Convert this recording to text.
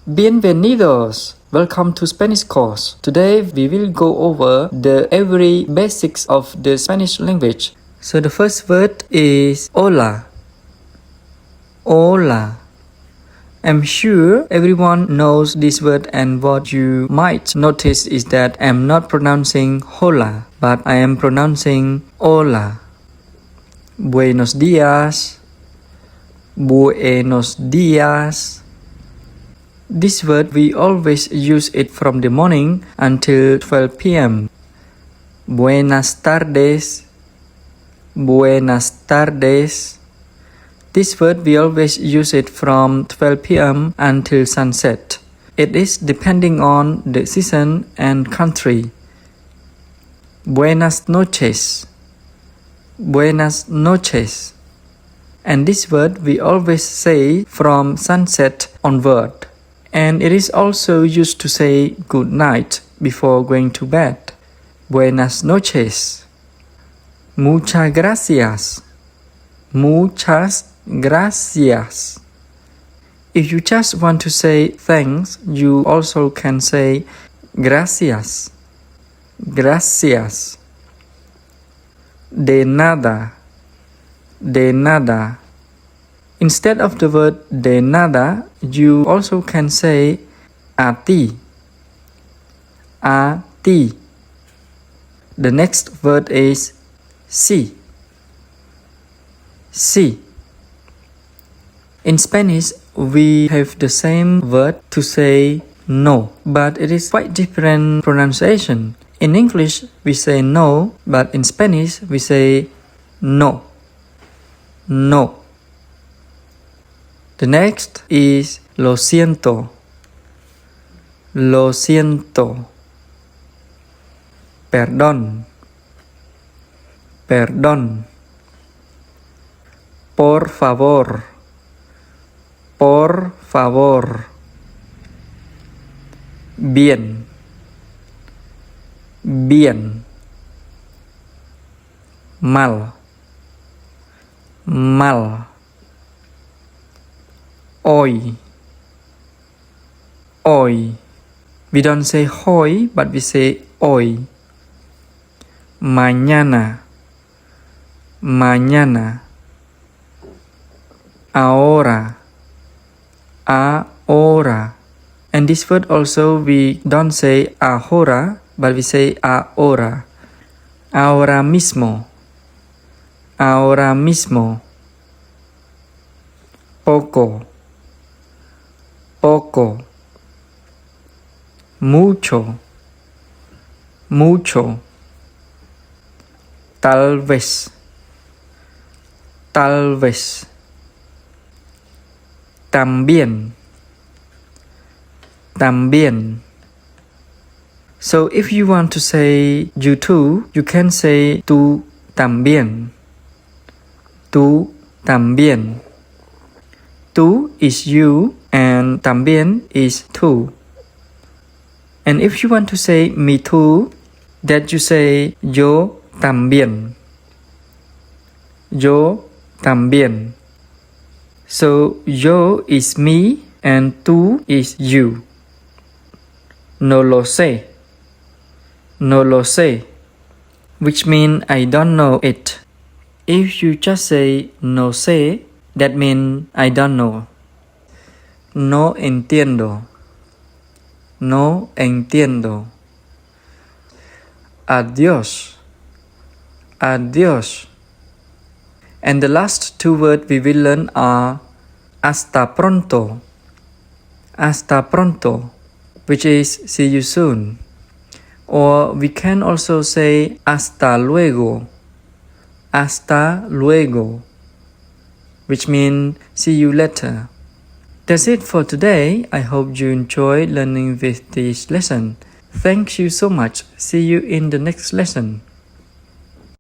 Bienvenidos! Welcome to Spanish course. Today we will go over the every basics of the Spanish language. So the first word is hola. Hola. I'm sure everyone knows this word, and what you might notice is that I'm not pronouncing hola, but I am pronouncing hola. Buenos días. Buenos días. This word we always use it from the morning until 12 p.m. Buenas tardes. Buenas tardes. This word we always use it from 12 p.m. until sunset. It is depending on the season and country. Buenas noches. Buenas noches. And this word we always say from sunset onward. And it is also used to say good night before going to bed. Buenas noches. Muchas gracias. Muchas gracias. If you just want to say thanks, you also can say gracias. Gracias. De nada. De nada. Instead of the word de nada, you also can say a ti. A ti. The next word is sí. Sí. In Spanish, we have the same word to say no, but it is quite different pronunciation. In English, we say no, but in Spanish, we say no. No. The next is lo siento. Lo siento. Perdón. Perdón. Por favor. Por favor. Bien. Bien. Mal. Mal. Hoy. Hoy. We don't say hoy, but we say hoy. Mañana. Mañana. Ahora. Ahora. And this word also we don't say ahora, but we say ahora. Ahora mismo. Ahora mismo. Poco. Poco. Mucho. Mucho. Tal vez. Tal vez. También. También. So if you want to say you too, you can say tú también. Tú también. Tú is you and también is too. And if you want to say me too, that you say yo también. Yo también. So yo is me and tú is you. No lo sé. No lo sé. Which means I don't know it. If you just say no sé, that means I don't know. No entiendo. No entiendo. Adiós. Adiós. And the last two words we will learn are hasta pronto. Hasta pronto, which is see you soon. Or we can also say hasta luego. Hasta luego, which means see you later. That's it for today. I hope you enjoyed learning with this lesson. Thank you so much. See you in the next lesson.